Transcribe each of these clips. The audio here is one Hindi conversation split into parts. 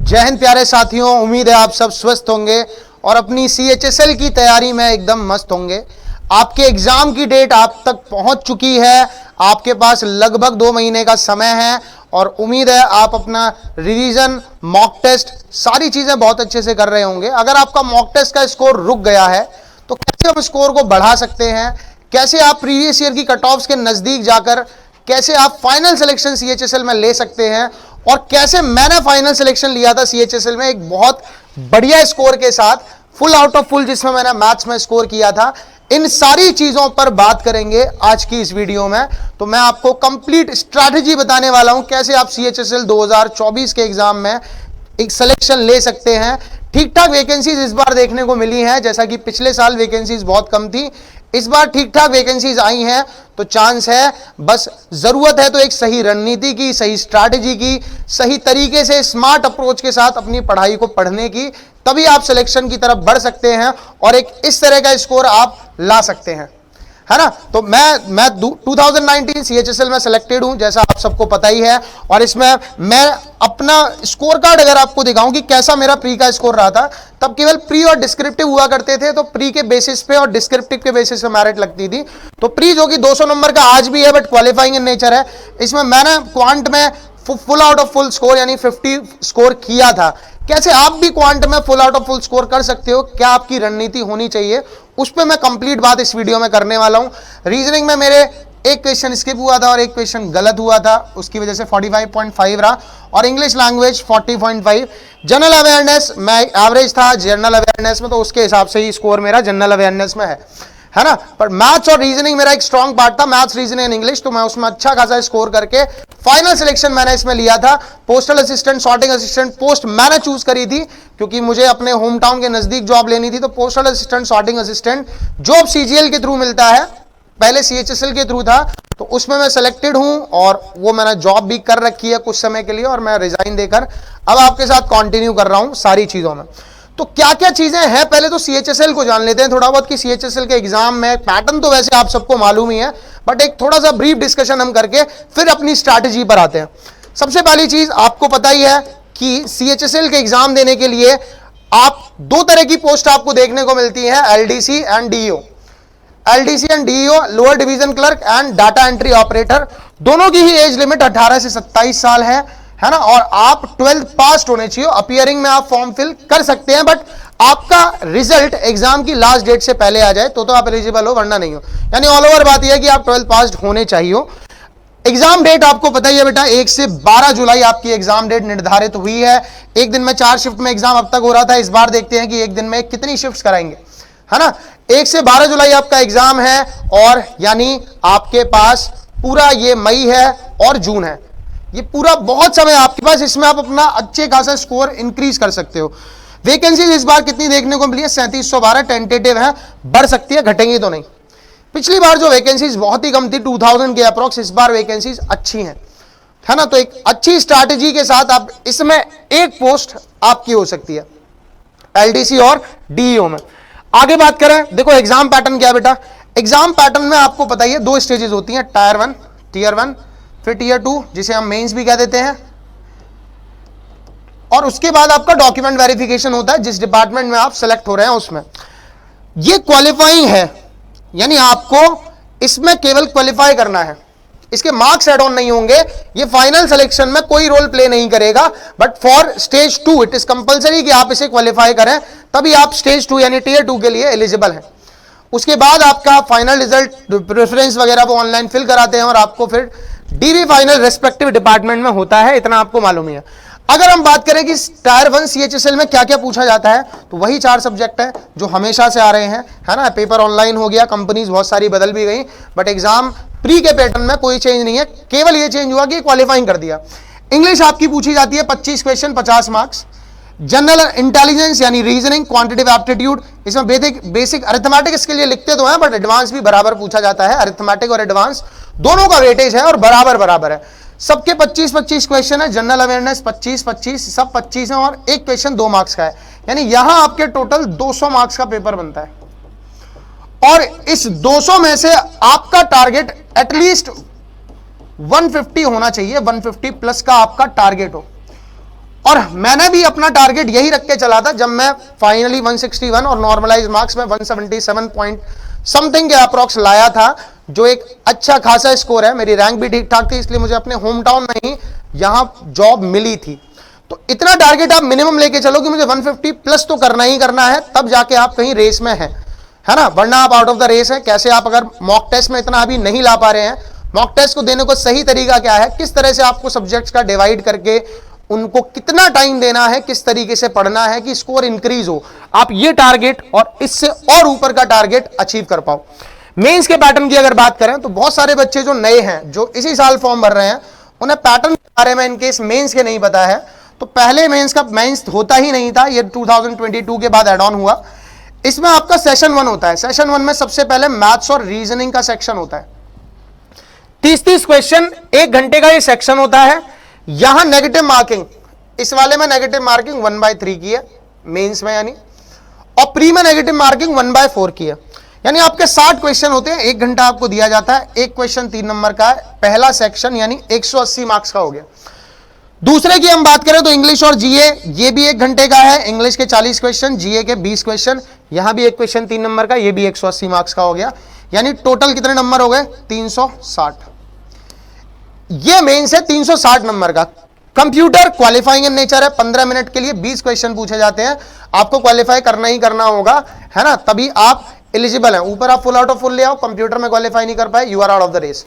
जय हिंद प्यारे साथियों, उम्मीद है आप सब स्वस्थ होंगे और अपनी CHSL की तैयारी में एकदम मस्त होंगे। आपके एग्जाम की डेट आप तक पहुंच चुकी है, आपके पास लगभग 2 महीने का समय है और उम्मीद है आप अपना रिवीजन, मॉक टेस्ट, सारी चीजें बहुत अच्छे से कर रहे होंगे। अगर आपका मॉक टेस्ट का स्कोर रुक गया है तो कैसे हम स्कोर को बढ़ा सकते हैं, कैसे आप प्रीवियस ईयर की कट ऑफ्स के नजदीक जाकर कैसे आप फाइनल सिलेक्शन CHSL में ले सकते हैं और कैसे मैंने फाइनल सिलेक्शन लिया था CHSL में एक बहुत बढ़िया स्कोर के साथ, फुल आउट ऑफ फुल, जिसमें मैंने मैथ्स में स्कोर किया था। इन सारी चीजों पर बात करेंगे आज की इस वीडियो में। तो मैं आपको कंप्लीट स्ट्रैटेजी बताने वाला हूं कैसे आप CHSL 2024 के एग्जाम में एक सिलेक्शन ले सकते हैं। ठीक ठाक वैकेंसीज इस बार देखने को मिली हैं, जैसा कि पिछले साल वैकेंसीज बहुत कम थी, इस बार ठीक ठाक वैकेंसीज आई हैं। तो चांस है, बस जरूरत है तो एक सही रणनीति की, सही स्ट्रैटेजी की, सही तरीके से स्मार्ट अप्रोच के साथ अपनी पढ़ाई को पढ़ने की, तभी आप सिलेक्शन की तरफ बढ़ सकते हैं और एक इस तरह का स्कोर आप ला सकते हैं, है ना। तो मैं 2019 CHSL में सिलेक्टेड हूं, जैसा आप सबको पता ही है। और इसमें मैं अपना स्कोर कार्ड अगर आपको दिखाऊं कि कैसा मेरा प्री का स्कोर रहा था, तब केवल प्री और डिस्क्रिप्टिव हुआ करते थे। तो प्री के बेसिस पे और डिस्क्रिप्टिव के बेसिस पे मेरिट लगती थी। तो प्री जो कि 200 नंबर का आज भी है बट क्वालिफाइंग इन नेचर है, इसमें मैंने क्वांट में full out of full score यानी 50 स्कोर किया था। कैसे आप भी क्वांट में full out of full score कर सकते हो, क्या आपकी रणनीति होनी चाहिए, उस पर मैं कंप्लीट बात इस वीडियो में करने वाला हूं। रीजनिंग में मेरे एक क्वेश्चन स्किप हुआ था और एक क्वेश्चन गलत हुआ था, उसकी वजह से 45.5 रहा। और इंग्लिश लैंग्वेज 40.5। जनरल अवेयरनेस मैं एवरेज था जनरल अवेयरनेस में, तो उसके हिसाब से ही स्कोर मेरा जनरल अवेयरनेस में है ना। पर मैथ्स और रीजनिंग मेरा एक स्ट्रॉन्ग पार्ट था, मैथ्स, रीजनिंग एंड इंग्लिश, तो मैं उसमें अच्छा खासा स्कोर करके फाइनल सिलेक्शन मैंने इसमें लिया था। Postal assistant, sorting assistant post मैंने चूज करी थी क्योंकि मुझे अपने होम टाउन के नजदीक जॉब लेनी थी। तो postal assistant, sorting assistant job CGL के थ्रू मिलता है, पहले CHSL के थ्रू था, तो उसमें मैं सिलेक्टेड हूं और वो मैंने जॉब भी कर रखी है कुछ समय के लिए और मैं रिजाइन देकर अब आपके साथ कंटिन्यू कर रहा हूं सारी चीजों में। तो क्या क्या चीजें हैं, पहले तो CHSL को जान लेते हैं थोड़ा बहुत कि CHSL के एग्जाम में पैटर्न तो वैसे आप सबको मालूम ही है, बट एक थोड़ा सा ब्रीफ डिस्कशन हम करके फिर अपनी स्ट्रैटेजी पर आते हैं। सबसे पहली चीज आपको पता ही है कि CHSL के एग्जाम देने के लिए आप 2 तरह की पोस्ट आपको देखने को मिलती है, LDC and DEO। LDC and DEO, lower division clerk and data entry operator, दोनों की ही एज लिमिट 18 से 27 साल है ना। और आप 12th पास होने चाहिए। अपीयरिंग में आप फॉर्म फिल कर सकते हैं, बट आपका रिजल्ट एग्जाम की लास्ट डेट से पहले आ जाए तो आप एलिजिबल हो, वरना नहीं हो। यानी ऑल ओवर बात यह है कि आप 12th पास होने चाहिए। एग्जाम डेट आपको पता ही है बेटा, 1 से 12 जुलाई आपकी एग्जाम डेट निर्धारित हुई है। एक दिन में 4 शिफ्ट में एग्जाम अब तक हो रहा था, इस बार देखते हैं कि एक दिन में कितनी शिफ्ट कराएंगे, है ना। 1 से 12 जुलाई आपका एग्जाम है और यानी आपके पास पूरा ये मई है और जून है, ये पूरा बहुत समय आपके पास, इसमें आप अपना अच्छे खासा स्कोर इंक्रीज कर सकते हो। वैकेंसीज इस बार कितनी देखने को मिली है? 3712 टेंटेटिव है, बढ़ सकती है, घटेंगी तो नहीं। पिछली बार जो वैकेंसीज बहुत ही कम थी 2000 के अप्रोक्स, इस बार वैकेंसीज अच्छी हैं, है ना। तो एक अच्छी स्ट्रैटेजी के साथ आप इसमें एक पोस्ट आपकी हो सकती है LDC और DEO में। आगे बात करें, देखो एग्जाम पैटर्न क्या है बेटा। एग्जाम पैटर्न में आपको पता ही है 2 स्टेजेस होती हैं, टीयर 1 फिर टीयर 2, जिसे हम मेंस भी कह देते हैं, और उसके बाद आपका डॉक्यूमेंट वेरिफिकेशन होता है जिस डिपार्टमेंट में आप सेलेक्ट हो रहे हैं उसमें। ये क्वालिफाइंग है, यानी आपको इसमें केवल क्वालिफाई करना है, इसके मार्क्स एड ऑन नहीं होंगे, ये फाइनल सिलेक्शन में कोई रोल प्ले नहीं करेगा। But for stage 2 it is compulsory कि आप इसे क्वालिफाई करें, तभी आप स्टेज 2 यानी टीयर 2 के लिए एलिजिबल हैं। उसके बाद आपका फाइनल रिजल्ट, प्रेफरेंस वगैरह वो ऑनलाइन फिल कराते हैं और आपको फिर DV फाइनल रेस्पेक्टिव डिपार्टमेंट में होता है, इतना आपको मालूम ही है। अगर हम बात करें कि टायर 1 CHSL में क्या क्या पूछा जाता है, तो वही 4 सब्जेक्ट है जो हमेशा से आ रहे हैं, है ना। पेपर ऑनलाइन हो गया, कंपनीज बहुत सारी बदल भी गई, बट एग्जाम प्री के पैटर्न में कोई चेंज नहीं है, केवल ये चेंज हुआ कि क्वालिफाइंग कर दिया। इंग्लिश आपकी पूछी जाती है 25 क्वेश्चन, 50 मार्क्स। जनरल इंटेलिजेंस यानी रीजनिंग, क्वांटिटेटिव एप्टीट्यूड, इसमें बेसिक अरिथमेटिक इसके लिए लिखते तो हैं, बट एडवांस भी बराबर पूछा जाता है। अरिथमेटिक और एडवांस दोनों का वेटेज है और बराबर है। सबके 25-25 क्वेश्चन है। जनरल अवेयरनेस 25-25, सब 25 है और एक क्वेश्चन 2 मार्क्स का है, यानी यहां आपके टोटल 200 मार्क्स का पेपर बनता है। और इस 200 में से आपका टारगेट एटलीस्ट 150 होना चाहिए, 150 प्लस का आपका टारगेट हो। और मैंने भी अपना टारगेट यही रख के चला था जब मैं फाइनली 161 और नॉर्मलाइज मार्क्स में 177 पॉइंट समथिंग के अप्रॉक्स लाया था, जो एक अच्छा खासा स्कोर है। मेरी रैंक भी ठीक ठाक थी, इसलिए मुझे अपने होम टाउन में ही यहां जॉब मिली थी। तो इतना टारगेट आप मिनिमम लेके चलो कि मुझे 150 प्लस तो करना ही करना है, तब जाके आप कहीं रेस में है ना, वरना आप आउट ऑफ द रेस है। कैसे आप अगर मॉक टेस्ट में इतना अभी नहीं ला पा रहे हैं, मॉक टेस्ट को देने को सही तरीका क्या है, किस तरह से आपको सब्जेक्ट्स का डिवाइड करके उनको कितना टाइम देना है, किस तरीके से पढ़ना है कि स्कोर इंक्रीज हो, आप ये टारगेट और इससे और ऊपर का टारगेट अचीव कर पाओ। मेंस के पैटर्न की अगर बात करें तो बहुत सारे बच्चे जो नए हैं, जो इसी साल फॉर्म भर रहे हैं, उन्हें पैटर्न के बारे में इनकेस मेंस के नहीं पता है, तो पहले मेंस होता ही नहीं था, ये 2022 के बाद एड ऑन हुआ। इसमें आपका सेशन 1 होता है। सेशन 1 में सबसे पहले मैथ्स और रीजनिंग का सेक्शन होता है। 30-30 क्वेश्चन 1 घंटे का ये सेक्शन होता है। यहां नेगेटिव मार्किंग, इस वाले में नेगेटिव मार्किंग 1/3 की है मेंस में, यानी, और प्री में नेगेटिव मार्किंग 1/4 की है। यानी आपके 60 क्वेश्चन होते हैं, 1 घंटा आपको दिया जाता है। एक क्वेश्चन 3 नंबर का है, पहला सेक्शन यानी 180 मार्क्स का हो गया। दूसरे की हम बात करें तो इंग्लिश और जीए, ये भी 1 घंटे का है। इंग्लिश के 40 क्वेश्चन, जीए के 20 क्वेश्चन, यहां भी एक क्वेश्चन 3 नंबर का, ये भी 180 मार्क्स का हो गया। यानी टोटल कितने नंबर हो गए? 360। ये मेंस है 360 नंबर का। कंप्यूटर क्वालिफाइंग इन नेचर है, 15 मिनट के लिए 20 क्वेश्चन पूछे जाते हैं, आपको क्वालिफाई करना ही करना होगा, है ना, तभी आप एलिजिबल हैं। ऊपर आप फुल आउट ऑफ फुल ले आओ, कंप्यूटर में क्वालिफाई नहीं कर पाए, you are out of the race,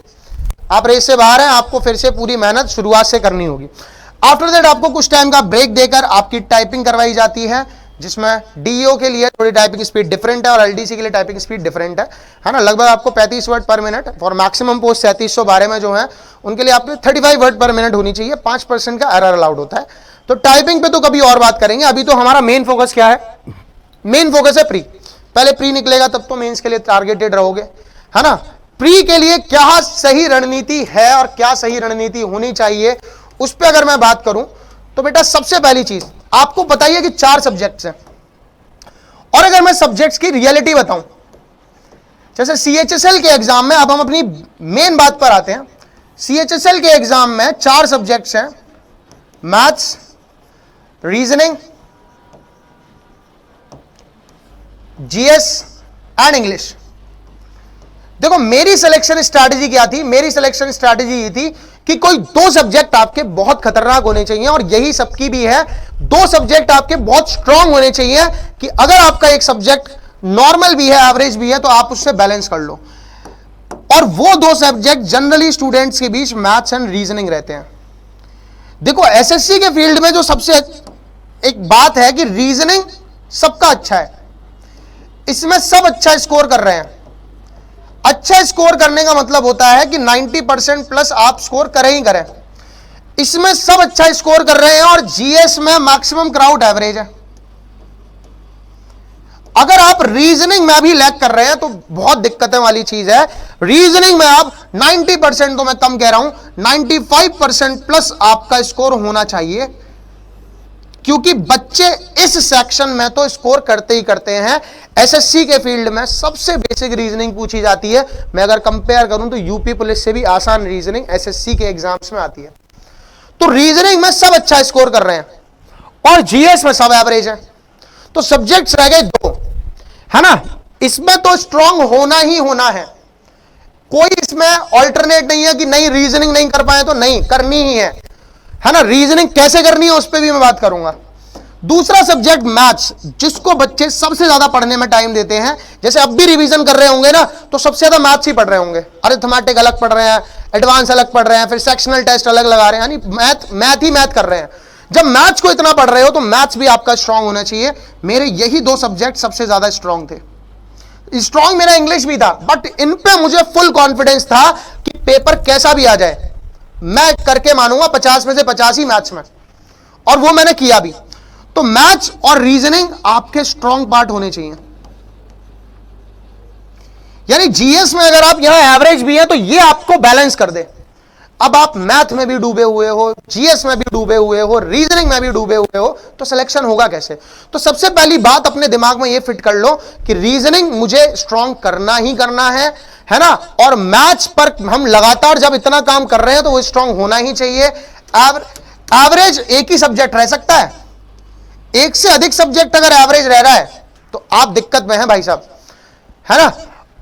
आप रेस से बाहर हैं, आपको फिर से पूरी मेहनत शुरुआत से करनी होगी। आफ्टर दैट आपको कुछ टाइम का ब्रेक देकर आपकी टाइपिंग करवाई जाती है, जिसमें डीईओ के लिए थोड़ी टाइपिंग स्पीड डिफरेंट है और एलडीसी के लिए टाइपिंग स्पीड डिफरेंट है ना। लगभग आपको 35 वर्ड पर मिनट, फॉर मैक्सिमम पोस्ट 3712 में जो है उनके लिए आपको 35 वर्ड पर मिनट होनी चाहिए। 5% का एरर अलाउड होता है। तो टाइपिंग पे तो कभी और बात करेंगे, अभी तो हमारा मेन फोकस क्या है? मेन फोकस है प्री। पहले प्री निकलेगा तब तो मेंस के लिए टारगेटेड रहोगे, है ना। प्री के लिए क्या सही रणनीति है और क्या सही रणनीति होनी चाहिए, उस पर अगर मैं बात करूं तो बेटा सबसे पहली चीज आपको बताइए कि 4 सब्जेक्ट्स हैं, और अगर मैं सब्जेक्ट्स की रियलिटी बताऊं, जैसे सीएचएसएल के एग्जाम में, अब हम अपनी मेन बात पर आते हैं। सीएचएसएल के एग्जाम में 4 सब्जेक्ट्स हैं, maths, reasoning, GS and English. देखो मेरी सिलेक्शन स्ट्रैटेजी क्या थी? मेरी सिलेक्शन स्ट्रैटेजी ये थी कि कोई 2 सब्जेक्ट आपके बहुत खतरनाक होने चाहिए, और यही सबकी भी है। 2 सब्जेक्ट आपके बहुत स्ट्रांग होने चाहिए कि अगर आपका एक सब्जेक्ट नॉर्मल भी है, एवरेज भी है, तो आप उससे बैलेंस कर लो। और वो 2 सब्जेक्ट जनरली स्टूडेंट्स के बीच मैथ्स एंड रीजनिंग रहते हैं। देखो एसएससी के फील्ड में जो सबसे एक बात है कि रीजनिंग सबका अच्छा है, इसमें सब अच्छा स्कोर कर रहे हैं। अच्छा स्कोर करने का मतलब होता है कि 90% प्लस आप स्कोर करें ही करें। इसमें सब अच्छा स्कोर कर रहे हैं, और जीएस में मैक्सिमम क्राउड एवरेज है। अगर आप रीजनिंग में भी लैग कर रहे हैं तो बहुत दिक्कतें वाली चीज है। रीजनिंग में आप 90%, तो मैं कम कह रहा हूं, 95% प्लस आपका स्कोर होना चाहिए, क्योंकि बच्चे इस सेक्शन में तो स्कोर करते ही करते हैं। एसएससी के फील्ड में सबसे बेसिक रीजनिंग पूछी जाती है। मैं अगर कंपेयर करूं तो यूपी पुलिस से भी आसान रीजनिंग एसएससी के एग्जाम्स में आती है। तो रीजनिंग में सब अच्छा स्कोर कर रहे हैं, और जीएस में सब एवरेज है। तो सब्जेक्ट्स रह गए 2, है ना। इसमें तो स्ट्रांग होना ही होना है, कोई इसमें ऑल्टरनेट नहीं है कि नहीं रीजनिंग नहीं कर पाए तो नहीं, करनी ही है ना। रीजनिंग कैसे करनी है उस पर भी मैं बात करूंगा। दूसरा सब्जेक्ट मैथ्स, जिसको बच्चे सबसे ज्यादा पढ़ने में टाइम देते हैं। जैसे अब भी रिवीजन कर रहे होंगे ना, तो सबसे ज्यादा मैथ्स ही पढ़ रहे होंगे। अरिथमेटिक अलग पढ़ रहे हैं, एडवांस अलग पढ़ रहे हैं, फिर सेक्शनल टेस्ट अलग लगा रहे हैं, यानी मैथ कर रहे हैं। जब मैथ्स को इतना पढ़ रहे हो तो मैथ्स भी आपका स्ट्रांग होना चाहिए। मेरे यही 2 सब्जेक्ट सबसे ज्यादा स्ट्रांग थे। स्ट्रांग मेरा इंग्लिश भी था, बट इन पे मुझे फुल कॉन्फिडेंस था कि पेपर कैसा भी आ जाए मैं करके मानूंगा 50 में से 85 मैथ्स में, और वो मैंने किया भी। तो मैथ्स और रीजनिंग आपके स्ट्रांग पार्ट होने चाहिए। यानी जीएस में अगर आप यहां एवरेज भी हैं तो ये आपको बैलेंस कर दे। अब आप मैथ में भी डूबे हुए हो, जीएस में भी डूबे हुए हो, रीजनिंग में भी डूबे हुए हो, तो सिलेक्शन होगा कैसे? तो सबसे पहली बात अपने दिमाग में ये फिट कर लो कि रीजनिंग मुझे स्ट्रांग करना ही करना है ना। और मैथ्स पर हम लगातार जब इतना काम कर रहे हैं तो वो स्ट्रांग होना ही चाहिए। अब एवरेज एक ही सब्जेक्ट रह सकता है? एक से अधिक सब्जेक्ट अगर एवरेज रह रहा है तो आप दिक्कत में हैं भाई साहब, है ना।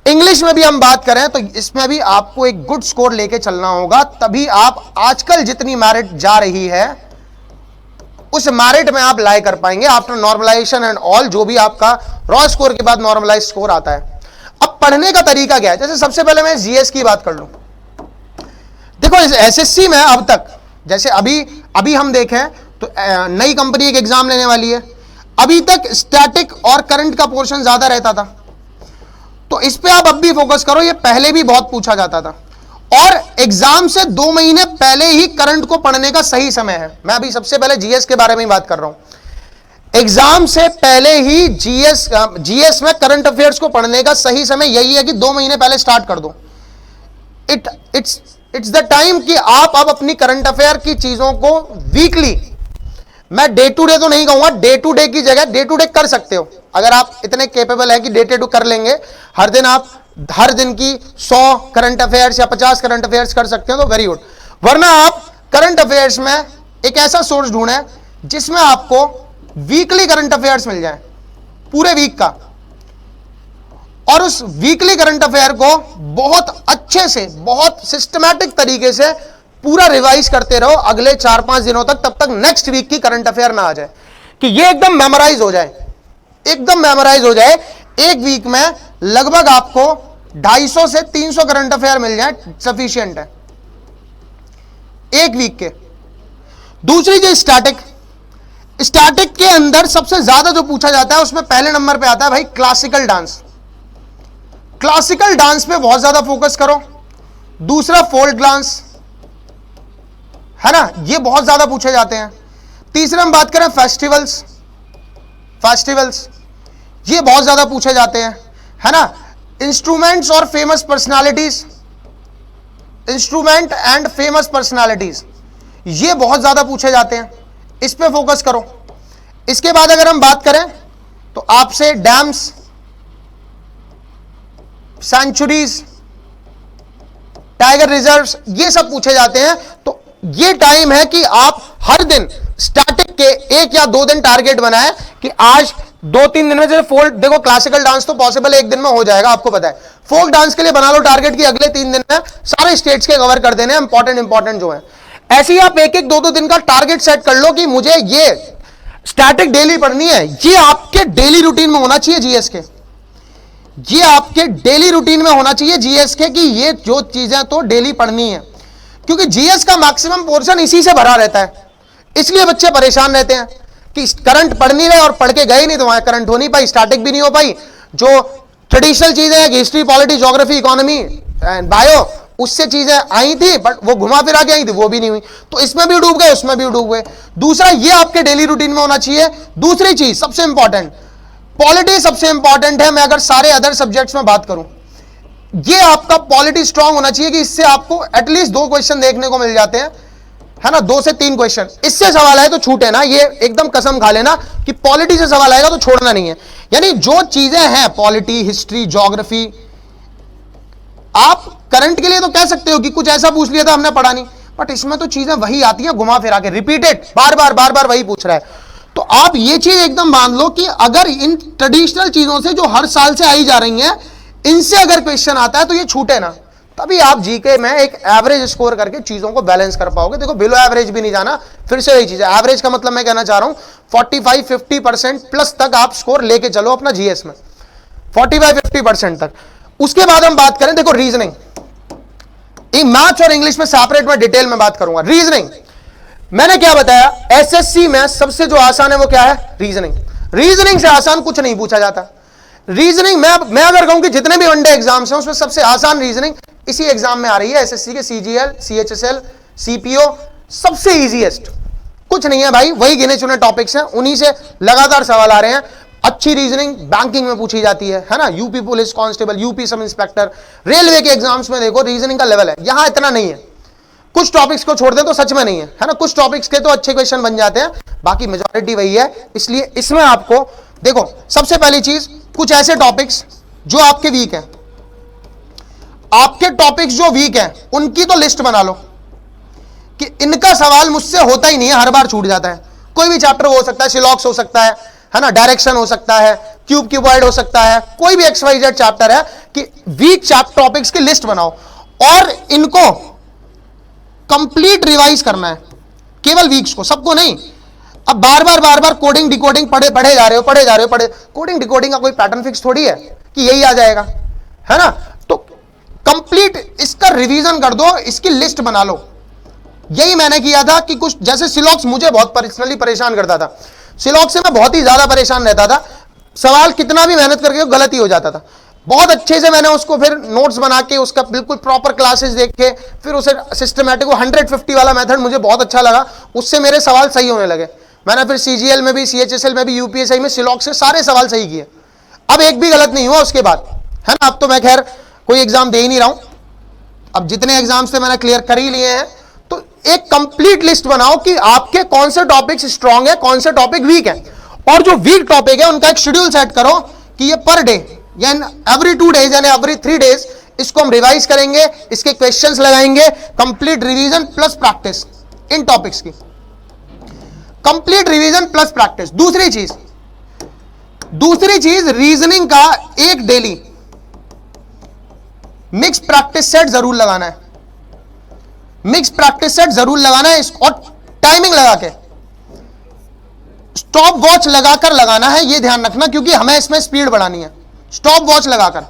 इंग्लिश में भी हम बात करें तो इसमें भी आपको एक गुड स्कोर लेके चलना होगा, तभी आप आजकल जितनी मेरिट जा रही है उस मेरिट में आप लाई कर पाएंगे आफ्टर नॉर्मलाइजेशन एंड ऑल, जो भी आपका रॉ स्कोर के बाद नॉर्मलाइज स्कोर आता है। अब पढ़ने का तरीका क्या है? जैसे सबसे पहले मैं जीएस की बात कर लूं। देखो इस एसएससी में अब तक, जैसे अभी हम देखें तो नई कंपनी एक एग्जाम लेने वाली है, अभी तक स्टैटिक और करंट का पोर्शन ज्यादा रहता था, तो इस पे आप अब भी फोकस करो। ये पहले भी बहुत पूछा जाता था और एग्जाम से 2 महीने पहले ही करंट को पढ़ने का सही समय है। मैं अभी सबसे पहले जीएस के बारे में ही बात कर रहा हूं। एग्जाम से पहले ही जीएस में करंट अफेयर्स को पढ़ने का सही समय यही है कि 2 महीने पहले स्टार्ट कर दो। इट्स द टाइम कि आप अब अपनी करंट अफेयर की चीजों को वीकली, मैं डे टू डे तो नहीं कहूंगा, डे टू डे की जगह डे टू डे कर सकते हो। अगर आप इतने केपेबल है कि डे टू डे कर लेंगे, हर दिन आप हर दिन की 100 करंट अफेयर्स या 50 करंट अफेयर्स कर सकते हो तो वेरी गुड। वरना आप करंट अफेयर्स में एक ऐसा सोर्स ढूंढें जिसमें आपको वीकली करंट अफेयर्स मिल जाए, पूरे वीक का, और उस वीकली करंट अफेयर को बहुत अच्छे से, बहुत सिस्टमैटिक तरीके से पूरा रिवाइज करते रहो अगले 4-5 दिनों तक, तब तक नेक्स्ट वीक की करंट अफेयर ना आ जाए कि ये एकदम मेमोराइज हो जाए, एकदम मेमोराइज हो जाए। एक वीक में लगभग आपको 250 से 300 करंट अफेयर मिल जाए, सफिशिएंट है एक वीक के। दूसरी चीज स्टैटिक के अंदर सबसे ज्यादा जो पूछा जाता है उसमें पहले नंबर पे आता है भाई क्लासिकल डांस। क्लासिकल डांस पे बहुत ज्यादा फोकस करो। दूसरा फोल्क डांस, है ना, ये बहुत ज्यादा पूछे जाते हैं। तीसरा हम बात करें फेस्टिवल्स, ये बहुत ज्यादा पूछे जाते हैं, है ना। इंस्ट्रूमेंट्स और famous personalities, instrument and famous personalities, ये बहुत ज्यादा पूछे जाते हैं, इस पे फोकस करो। इसके बाद अगर हम बात करें तो आपसे डैम्स, सेंचुरीज, टाइगर रिजर्व्स, ये सब पूछे जाते हैं। तो ये टाइम है कि आप हर दिन स्टैटिक के 1 या 2 दिन टारगेट बनाएं कि आज 2-3 दिन में, जैसे फोल्क, देखो क्लासिकल डांस तो पॉसिबल है 1 दिन में हो जाएगा, आपको पता है। फोल्क डांस के लिए बना लो टारगेट कि अगले 3 दिन में सारे स्टेट्स के कवर कर देने हैं, इंपॉर्टेंट जो है। ऐसे ही आप 1-1, 2-2 दिन का टारगेट सेट कर लो कि मुझे ये स्टैटिक डेली पढ़नी है। ये आपके डेली रूटीन में होना चाहिए जीएस के, ये आपके डेली रूटीन में होना चाहिए जीएस के, कि ये जो चीजें तो डेली पढ़नी है, क्योंकि जीएस का मैक्सिमम पोर्शन इसी से भरा रहता है। इसलिए बच्चे परेशान रहते हैं कि करंट पढ़ नहीं रहे और पढ़ के गए नहीं तो वहां करंट हो नहीं पाई, स्टैटिक भी नहीं हो पाई। जो ट्रेडिशनल चीजें हैं, history, polity, geography, economy and bio, उससे चीजें आई थी बट वो घुमा फिरा के आई थी, वो भी नहीं हुई, तो इसमें भी डूब गए, उसमें भी डूब गए। दूसरा, ये आपके डेली रूटीन में होना चाहिए। दूसरी चीज सबसे इंपॉर्टेंट, पॉलिटी सबसे इंपॉर्टेंट है। मैं अगर सारे अदर सब्जेक्ट्स में बात करूं, ये आपका पॉलिटी स्ट्रांग होना चाहिए कि इससे आपको एटलीस्ट 2 क्वेश्चन देखने को मिल जाते हैं, है ना, 2 से 3 क्वेश्चन। इससे सवाल आए तो छूटे ना, ये एकदम कसम खा लेना कि पॉलिटी से सवाल आएगा तो छोड़ना नहीं है। यानी जो चीजें हैं पॉलिटी, हिस्ट्री, ज्योग्राफी, आप करंट के लिए तो कह सकते हो कि कुछ ऐसा पूछ लिया था हमने पढ़ा नहीं, बट इसमें तो चीजें वही आती हैं घुमा फिरा के, रिपीटेड, बार बार वही पूछ रहा है। तो आप ये चीज एकदम मान लो कि अगर इन ट्रेडिशनल चीजों से जो हर साल से आई जा रही हैं, इनसे अगर क्वेश्चन आता है तो ये छूटे ना, तभी आप जीके में एक एवरेज स्कोर करके चीजों को बैलेंस कर पाओगे। देखो बिलो एवरेज भी नहीं जाना, फिर से वही चीज है, एवरेज का मतलब मैं कहना चाह रहा हूं 45-50% प्लस तक आप स्कोर लेके चलो अपना जीएस में, 45-50% तक। उसके बाद हम बात करें, देखो रीजनिंग, मैथ्स और इंग्लिश में सेपरेट में डिटेल में बात करूंगा। रीजनिंग मैंने क्या बताया, एसएससी में सबसे जो आसान है वो क्या है, रीजनिंग। रीजनिंग से आसान कुछ नहीं पूछा जाता। रीजनिंग मैं अगर कहूं कि जितने भी वनडे एग्जाम्स हैं उसमें सबसे आसान रीजनिंग इसी एग्जाम में आ रही है, एसएससी के सीजीएल, सीएचएसएल, सीपीओ, सबसे इजीएस्ट कुछ नहीं है भाई, वही गिने चुने टॉपिक्स हैं, उन्हीं से लगातार सवाल आ रहे हैं। अच्छी रीजनिंग बैंकिंग में पूछी जाती है ना, UP police constable, UP sub inspector, railway के एग्जाम्स में देखो रीजनिंग का लेवल है, यहां इतना नहीं है। कुछ टॉपिक्स को छोड़ दें तो सच में नहीं है ना, कुछ टॉपिक्स के तो अच्छे क्वेश्चन बन जाते हैं, बाकी मेजॉरिटी वही है। इसलिए इसमें आपको देखो, सबसे पहली चीज, कुछ ऐसे टॉपिक्स जो आपके वीक हैं, आपके टॉपिक्स जो वीक हैं उनकी तो लिस्ट बना लो कि इनका सवाल मुझसे होता ही नहीं है, हर बार छूट जाता है। कोई भी चैप्टर हो सकता है, सिलॉक्स हो सकता है ना, डायरेक्शन हो सकता है, क्यूब क्यूबॉइड हो सकता है, कोई भी XYZ चैप्टर है कि वीक चैप्टर टॉपिक्स की लिस्ट बनाओ और इनको कंप्लीट रिवाइज करना है, केवल वीक्स को, सबको नहीं। अब बार बार कोडिंग डिकोडिंग पढ़े जा रहे हो कोडिंग डिकोडिंग का कोई पैटर्न फिक्स थोड़ी है कि यही आ जाएगा, है ना। तो कंप्लीट इसका रिवीजन कर दो, इसकी लिस्ट बना लो। यही मैंने किया था कि कुछ जैसे सिलॉक्स मुझे बहुत पर्सनली परेशान करता था, सिलॉक्स से मैं बहुत ही ज्यादा परेशान रहता था, सवाल कितना भी मेहनत करके गलत ही हो जाता था। बहुत अच्छे से मैंने उसको फिर नोट्स बना के उसका बिल्कुल प्रॉपर क्लासेस देख के फिर उसे सिस्टमैटिक, वो 150 वाला मेथड मुझे बहुत अच्छा लगा, उससे मेरे सवाल सही होने लगे। मैंने फिर CGL में भी, CHSL में भी, UPSI में सिलॉक्स से सारे सवाल सही किए, अब एक भी गलत नहीं हुआ उसके बाद, है ना। अब तो मैं खैर कोई एग्जाम दे ही नहीं रहा हूं, अब जितने एग्जाम्स थे मैंने क्लियर कर ही लिए हैं। तो एक कंप्लीट लिस्ट बनाओ कि आपके कौन से टॉपिक्स स्ट्रांग है, कौन से टॉपिक वीक है, और जो वीक टॉपिक है उनका एक शेड्यूल सेट करो कि ये पर डे यानी एवरी 2 डेज यानी एवरी 3 डेज इसको हम रिवाइज करेंगे, इसके क्वेश्चंस लगाएंगे, complete revision plus practice in topics की, कंप्लीट रिवीजन प्लस प्रैक्टिस। दूसरी चीज रीजनिंग का एक डेली मिक्स प्रैक्टिस सेट जरूर लगाना है, मिक्स प्रैक्टिस सेट जरूर लगाना है, और टाइमिंग लगा के, स्टॉप वॉच लगाकर लगाना है, यह ध्यान रखना, क्योंकि हमें इसमें स्पीड बढ़ानी है। स्टॉप वॉच लगाकर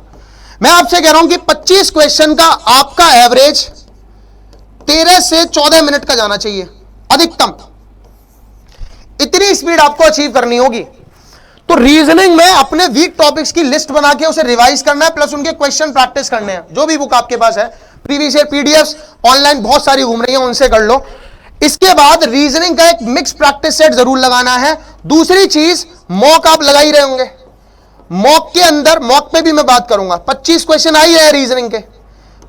मैं आपसे कह रहा हूं कि 25 क्वेश्चन का आपका एवरेज 13 से 14 मिनट का जाना चाहिए अधिकतम, इतनी स्पीड आपको अचीव करनी होगी। तो रीजनिंग में अपने वीक टॉपिक्स की लिस्ट बना के उसे रिवाइज करना है, प्लस उनके क्वेश्चन प्रैक्टिस करने हैं। जो भी बुक आपके पास है, प्रीवियस ईयर पीडीएफ्स ऑनलाइन बहुत सारी घूम रही हैं, उनसे कर लो। इसके बाद रीजनिंग का एक मिक्स प्रैक्टिस सेट जरूर लगाना है। दूसरी चीज, मॉक आप लगा ही रहे होंगे, मॉक के अंदर, मॉक पे भी मैं बात करूंगा, 25 क्वेश्चन आ ही रहे हैं रीजनिंग के,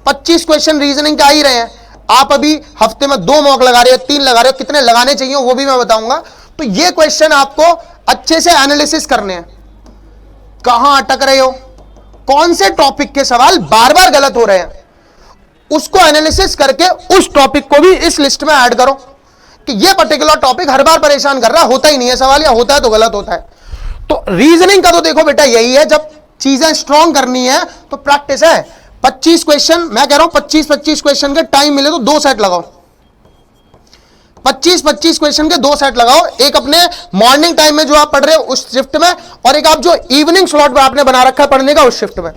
25 क्वेश्चन रीजनिंग के आ ही रहे हैं। आप अभी हफ्ते में 2 मॉक लगा रहे हो, 3 लगा रहे हो, कितने लगाने चाहिए वो भी मैं बताऊंगा। तो ये क्वेश्चन आपको अच्छे से एनालिसिस करने हैं, कहां अटक रहे हो, कौन से टॉपिक के सवाल बार बार गलत हो रहे हैं, उसको एनालिसिस करके उस टॉपिक को भी इस लिस्ट में ऐड करो कि ये पर्टिकुलर टॉपिक हर बार परेशान कर रहा है, होता ही नहीं है सवाल, या होता है तो गलत होता है। तो रीजनिंग का तो देखो बेटा यही है, जब चीजें स्ट्रॉन्ग करनी है तो प्रैक्टिस है। 25 क्वेश्चन, मैं कह रहा हूं 25 क्वेश्चन के टाइम मिले तो 2 सेट लगाओ, 25 क्वेश्चन के 2 सेट लगाओ, एक अपने मॉर्निंग टाइम में जो आप पढ़ रहे हो उस शिफ्ट में, और एक आप जो इवनिंग स्लॉट पर आपने बना रखा है पढ़ने का उस शिफ्ट में।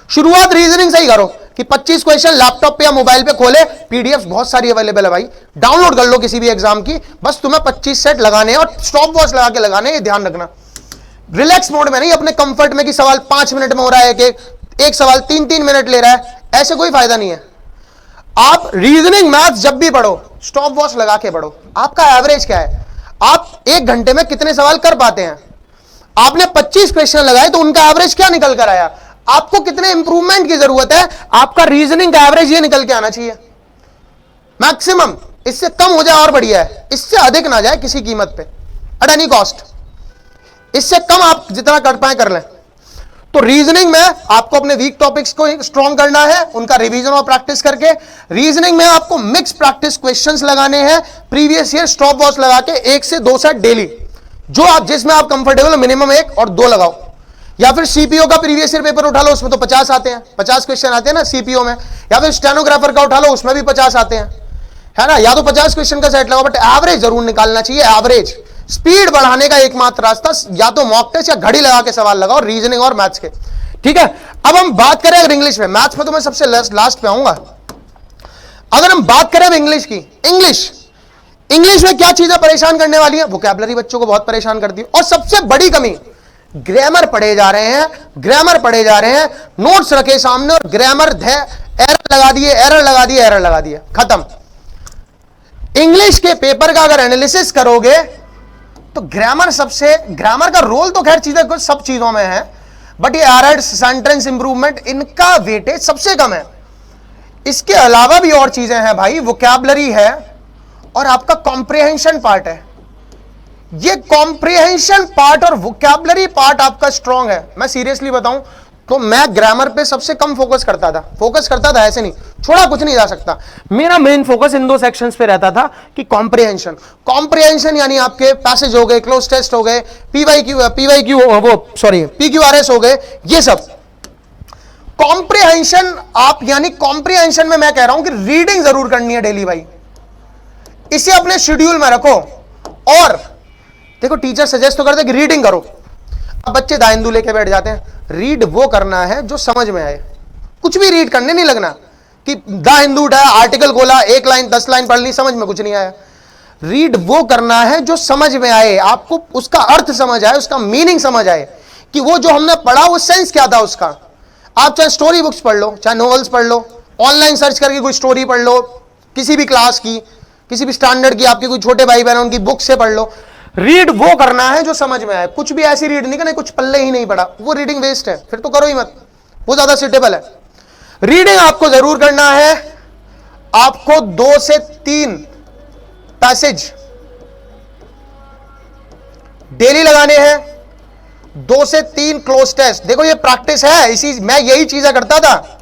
शुरुआत रीजनिंग से ही करो कि 25 क्वेश्चन लैपटॉप पे या मोबाइल पे खोले, पीडीएफ बहुत सारी अवेलेबल है भाई, डाउनलोड कर लो किसी भी एग्जाम की, बस तुम्हें 25 सेट लगाने हैं और स्टॉप वॉच लगा के लगाने, ये ध्यान रखना। रिलैक्स मोड में नहीं, अपने कंफर्ट में कि सवाल 5 मिनट में हो रहा है कि एक सवाल 3-3 मिनट ले रहा है, ऐसे कोई फायदा नहीं है। आप रीजनिंग मैथ्स जब भी पढ़ो स्टॉप वॉच लगा के पढ़ो। आपका एवरेज क्या है, आप 1 घंटे में कितने सवाल कर पाते हैं, आपने 25 क्वेश्चन लगाए तो उनका एवरेज क्या निकल कर आया, आपको कितने इंप्रूवमेंट की जरूरत है, आपका रीजनिंग का एवरेज ये निकल के आना चाहिए मैक्सिमम। इससे कम हो जाए और बढ़िया है, इससे अधिक ना जाए किसी कीमत पे, एट एनी कॉस्ट। इससे कम आप जितना कर पाए कर लें। तो रीजनिंग में आपको अपने वीक टॉपिक्स को स्ट्रॉन्ग करना है, उनका रिवीजन और प्रैक्टिस करके। रीजनिंग में आपको मिक्स प्रैक्टिस क्वेश्चंस लगाने हैं, प्रीवियस ईयर स्टॉप वॉच लगा के 1 से 2 सेट डेली, जो आप जिसमें आप कंफर्टेबल, मिनिमम 1 और 2 लगाओ। या फिर सीपीओ का प्रीवियस ईयर पेपर उठा लो, उसमें तो 50 आते हैं, 50 क्वेश्चन आते हैं ना सीपीओ में। या फिर स्टेनोग्राफर का उठा लो, उसमें भी 50 आते हैं, है ना। या तो 50 क्वेश्चन का सेट लगाओ, बट एवरेज जरूर निकालना चाहिए। एवरेज स्पीड बढ़ाने का एकमात्र रास्ता या तो मॉक टेस्ट या घड़ी लगा के सवाल लगाओ रीजनिंग और मैथ्स के, ठीक है। अब हम बात करें अगर इंग्लिश में, मैथ्स में तो मैं सबसे लास्ट पे आऊंगा। अगर हम बात करें इंग्लिश की, इंग्लिश में क्या चीजें परेशान करने वाली है, वोकैबुलरी बच्चों को बहुत परेशान करती है, और सबसे बड़ी कमी ग्रामर पढ़े जा रहे हैं, ग्रामर पढ़े जा रहे हैं, नोट्स रखे सामने और ग्रामर एरर लगा दिए, खत्म। इंग्लिश के पेपर का अगर एनालिसिस करोगे तो ग्रामर का रोल तो खैर चीजें कुछ सब चीजों में है, बट ये एरर्स, सेंटेंस इंप्रूवमेंट, इनका वेटेज सबसे कम है। इसके अलावा भी और चीजें हैं भाई, वोकैबुलरी है और आपका कॉम्प्रिहेंशन पार्ट है। ये कॉम्प्रिहेंशन पार्ट और वोकैबुलरी पार्ट आपका स्ट्रांग है, मैं सीरियसली बताऊं तो मैं ग्रामर पे सबसे कम फोकस करता था, ऐसे नहीं, छोड़ा कुछ नहीं जा सकता। मेरा मेन फोकस इन दो सेक्शंस पे रहता था कि कॉम्प्रिहेंशन यानी आपके पैसेज हो गए, क्लोज टेस्ट हो गए, PQRS हो गए, ये सब कॉम्प्रिहेंशन। आप यानी कॉम्प्रिहेंशन में मैं कह रहा हूं कि रीडिंग जरूर करनी है डेली भाई, इसे अपने शेड्यूल में रखो। और देखो टीचर सजेस्ट तो करते हैं कि रीडिंग करो, अब बच्चे दाइंदू लेके बैठ जाते हैं। रीड वो करना है जो समझ में आए, कुछ भी रीड करने नहीं लगना कि द हिंदू उठाया, आर्टिकल खोला, 1 लाइन 10 लाइन पढ़ ली, समझ में कुछ नहीं आया। रीड वो करना है जो समझ में आए, आपको उसका अर्थ समझ आए, उसका मीनिंग समझ आए कि वो जो हमने पढ़ा वो सेंस क्या था उसका। आप चाहे स्टोरी बुक्स पढ़ लो, चाहे नॉवेल्स पढ़ लो, ऑनलाइन सर्च करके कोई स्टोरी पढ़ लो, किसी भी क्लास की, किसी भी स्टैंडर्ड की, आपके कोई छोटे भाई बहन उनकी बुक से पढ़ लो। रीड वो करना है जो समझ में आए, कुछ भी ऐसी रीड नहीं करना कुछ पल्ले ही नहीं पड़ा, वो रीडिंग वेस्ट है, फिर तो करो ही मत, वो ज्यादा सुटेबल है। रीडिंग आपको जरूर करना है, आपको 2 से 3 पैसेज डेली लगाने हैं, 2 से 3 क्लोज टेस्ट। देखो ये प्रैक्टिस है, इसी मैं यही चीजें करता था,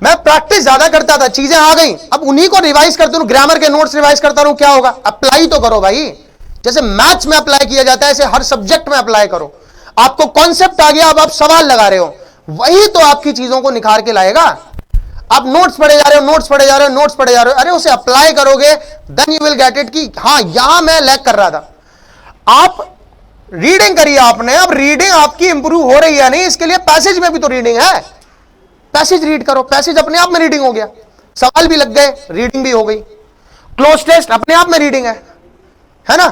मैं प्रैक्टिस ज्यादा करता था, चीजें आ गई, अब उन्हीं को रिवाइज करता हूं, ग्रामर के नोट्स रिवाइज करता रहूं, क्या होगा, अप्लाई तो करो भाई। जैसे मैथ्स में अप्लाई किया जाता है ऐसे हर सब्जेक्ट में अप्लाई करो। आपको कॉन्सेप्ट आ गया, अब आप सवाल लगा रहे हो, वही तो आपकी चीजों को निखार के लाएगा। आप नोट्स पढ़े जा रहे हो, नोट्स पढ़े जा रहे हो, नोट्स पढ़े जा रहे हो, अरे उसे अप्लाई करोगे, then you will get it कि हां यहां मैं लैग कर रहा था। आप रीडिंग करिए आपने, अब रीडिंग आपकी इंप्रूव हो रही है नहीं, इसके लिए पैसेज में भी तो रीडिंग है, पैसेज रीड करो, पैसेज अपने आप में रीडिंग हो गया, सवाल भी लग गए, रीडिंग भी हो गई। क्लोज टेस्ट अपने आप में रीडिंग है ना।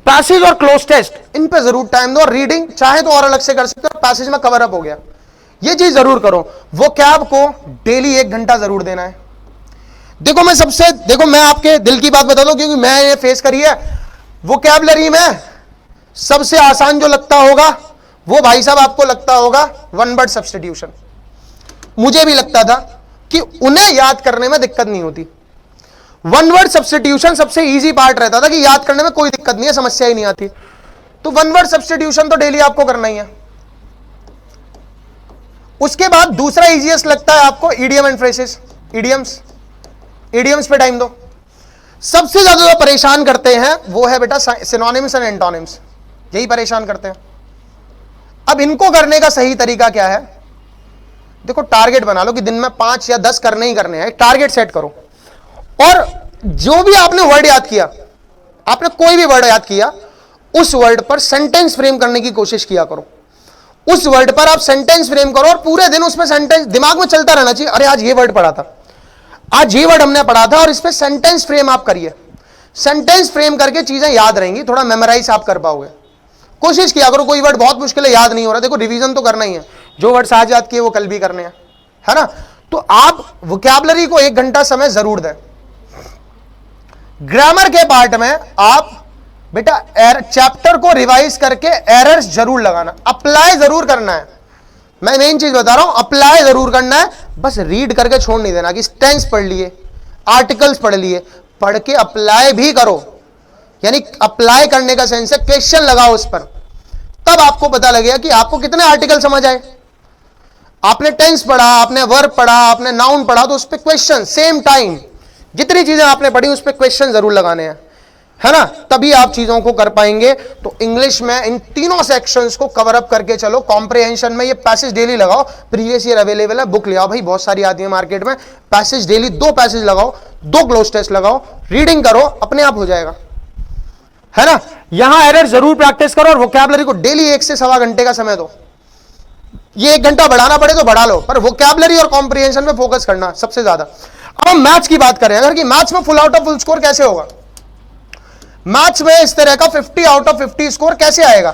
पैसेज और क्लोज टेस्ट इन पे जरूर टाइम दो, और रीडिंग चाहे तो और अलग से कर सकते हो, पैसेज में कवर अप हो गया, ये चीज जरूर करो। वोकैब को डेली 1 घंटा जरूर देना है। देखो मैं आपके दिल की बात बता दूं, क्योंकि मैं ये फेस करी है। वोकैबलरी में सबसे आसान जो लगता होगा वो भाई साहब आपको लगता होगा वन वर्ड सब्स्टिट्यूशन। मुझे भी लगता था कि उन्हें याद करने में दिक्कत नहीं होती, वन वर्ड सब्स्टिट्यूशन सबसे इजी पार्ट रहता था कि याद करने में कोई दिक्कत नहीं है, समस्या ही नहीं आती। तो वन वर्ड सब्स्टिट्यूशन तो डेली आपको करना ही है। उसके बाद दूसरा इजीएस्ट लगता है आपको इडियम एंड फ्रेसेस, इडियम्स पे टाइम दो। सबसे ज्यादा जो परेशान करते हैं वो है बेटा सिनोनिम्स एंड एंटोनिम्स, यही परेशान करते हैं। अब इनको करने का सही तरीका क्या है, देखो टारगेट बना लो कि दिन में 5 या 10 करने ही करने हैं, एक टारगेट सेट करो, और जो भी आपने वर्ड याद किया, आपने कोई भी वर्ड याद किया, उस वर्ड पर सेंटेंस फ्रेम करने की कोशिश किया करो। उस वर्ड पर आप सेंटेंस फ्रेम करो और पूरे दिन उसमें सेंटेंस दिमाग में चलता रहना चाहिए। अरे आज ये वर्ड पढ़ा था, आज ये वर्ड हमने पढ़ा था, और इस पे सेंटेंस फ्रेम आप करिए। सेंटेंस फ्रेम करके चीजें याद रहेंगी, थोड़ा मेमोराइज आप कर पाओगे। कोशिश किया करो, कोई वर्ड बहुत मुश्किल है याद नहीं हो रहा, देखो रिवीजन तो करना ही है, जो वर्ड्स आज याद किए वो कल भी करने हैं, है ना। तो आप वोकैबुलरी को 1 घंटा समय जरूर दें। ग्रामर के पार्ट में आप बेटा चैप्टर को रिवाइज करके एरर्स जरूर लगाना, अप्लाई जरूर करना है। मैं मेन चीज बता रहा हूं, अप्लाई जरूर करना है, बस रीड करके छोड़ नहीं देना कि टेंस पढ़ लिए, आर्टिकल्स पढ़ लिए, पढ़ के अप्लाई भी करो। यानी अप्लाई करने का सेंस है क्वेश्चन लगाओ उस पर, तब आपको पता लगेगा कि आपको कितने आर्टिकल समझ आए। आपने टेंस पढ़ा, आपने वर्ब पढ़ा, आपने नाउन पढ़ा, तो उस पर क्वेश्चन सेम टाइम जितनी चीजें आपने पढ़ी उस पर क्वेश्चन जरूर लगाने हैं, है ना, तभी आप चीजों को कर पाएंगे। तो इंग्लिश में इन तीनों सेक्शंस को कवर अप करके चलो। कॉम्प्रिहेंशन में ये पैसेज डेली लगाओ, प्रीवियस ईयर अवेलेबल है, बुक ले आओ भाई, बहुत सारी आती है मार्केट में। पैसेज डेली 2 पैसेज लगाओ, 2 क्लोज टेस्ट लगाओ, रीडिंग करो, अपने आप हो जाएगा, है ना। यहां एरर जरूर प्रैक्टिस करो, और वोकैबुलरी को डेली 1 से सवा घंटे का समय दो। ये 1 घंटा बढ़ाना पड़े तो बढ़ा लो, पर वोकैबुलरी और कॉम्प्रिहेंशन में फोकस करना सबसे ज्यादा। अब हम मैथ्स की बात करें, अगर कि मैथ्स में full out of full score कैसे होगा, मैथ्स में इस तरह का 50 आउट ऑफ 50 स्कोर कैसे आएगा,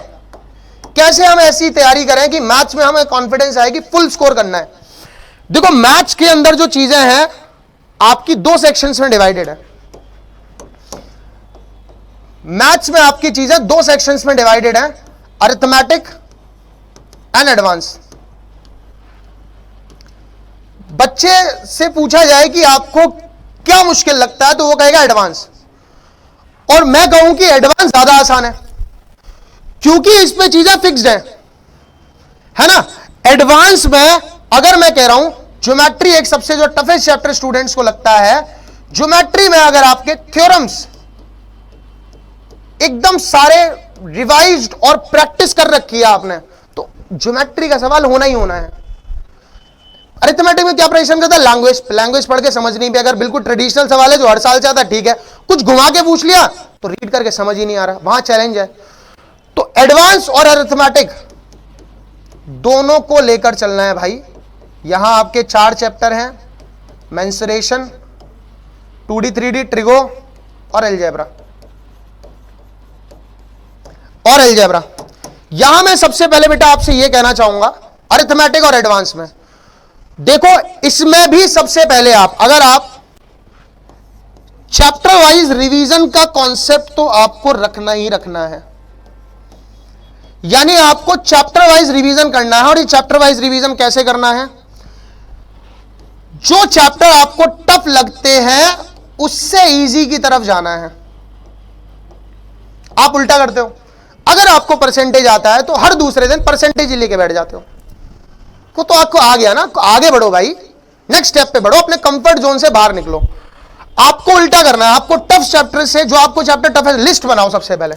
कैसे हम ऐसी तैयारी करें कि मैथ्स में हमें कॉन्फिडेंस आए कि फुल स्कोर करना है। देखो मैथ्स के अंदर जो चीजें हैं आपकी 2 सेक्शंस में डिवाइडेड है। मैथ्स में आपकी चीजें 2 सेक्शंस में डिवाइडेड है, अरिथमेटिक एंड एडवांस। बच्चे से पूछा जाए कि आपको क्या मुश्किल लगता है तो वो कहेगा एडवांस, और मैं कहूं कि एडवांस ज्यादा आसान है, क्योंकि इस पे चीजें फिक्स्ड है ना। एडवांस में अगर मैं कह रहा हूं ज्योमेट्री एक सबसे जो टफेस्ट चैप्टर स्टूडेंट्स को लगता है, ज्योमेट्री में अगर आपके थ्योरम्स एकदम सारे रिवाइज्ड और प्रैक्टिस कर रखी है आपने, तो ज्योमेट्री का सवाल होना ही होना है। अरिथमेटिक में क्या परेशान करता है? लैंग्वेज पढ़ के समझ नहीं भी, अगर बिल्कुल ट्रेडिशनल सवाल है जो हर साल से आता है ठीक है, कुछ घुमा के पूछ लिया तो रीड करके समझ ही नहीं आ रहा, वहां चैलेंज है। तो एडवांस और अरिथमेटिक दोनों को लेकर चलना है भाई। यहां आपके 4 चैप्टर हैं, मेंसुरेशन, 2D 3D ट्रिगो और अलजेब्रा। यहां मैं सबसे पहले बेटा आपसे यह कहना चाहूंगा, अरिथमेटिक और एडवांस में देखो, इसमें भी सबसे पहले अगर आप चैप्टर वाइज रिवीजन का कॉन्सेप्ट तो आपको रखना ही रखना है, यानी आपको चैप्टर वाइज रिवीजन करना है। और ये चैप्टर वाइज रिवीजन कैसे करना है? जो चैप्टर आपको टफ लगते हैं उससे इजी की तरफ जाना है। आप उल्टा करते हो, अगर आपको परसेंटेज आता है तो हर दूसरे दिन परसेंटेज ही लेके बैठ जाते हो, वो तो आपको आ गया ना, आगे बढ़ो भाई, नेक्स्ट स्टेप पे बढ़ो, अपने कंफर्ट जोन से बाहर निकलो। आपको उल्टा करना है, आपको टफ चैप्टर से, जो आपको चैप्टर टफ है, लिस्ट बनाओ, सबसे पहले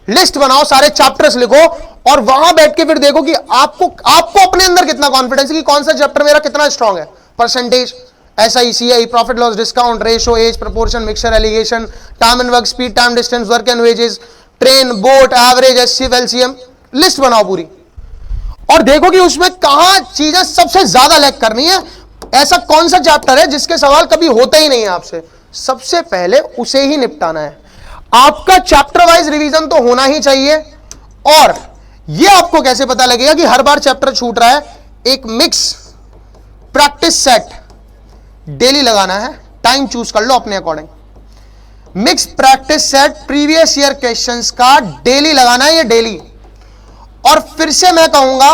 लिस्ट बनाओ, सारे चैप्टर्स लिखो और वहां बैठ के फिर देखो कि आपको अपने अंदर कितना कॉन्फिडेंस है कि कौन सा चैप्टर मेरा कितना स्ट्रांग है। Percentage, SI, CI, profit loss discount, ratio, age, proportion, mixture, alligation, time and work, speed, time distance, work and wages, train, boat, average, HCF, LCM, list बनाओ पूरी और देखो कि उसमें कहां चीजें सबसे ज्यादा लैग करनी है। ऐसा कौन सा चैप्टर है जिसके सवाल कभी होते ही नहीं है आपसे, सबसे पहले उसे ही निपटाना है। आपका चैप्टर वाइज रिवीजन तो होना ही चाहिए। और यह आपको कैसे पता लगेगा कि हर बार चैप्टर छूट रहा है? एक मिक्स प्रैक्टिस सेट डेली लगाना है, टाइम चूज कर लो अपने according. Mix practice set previous year questions का डेली लगाना है, ये डेली। और फिर से मैं कहूंगा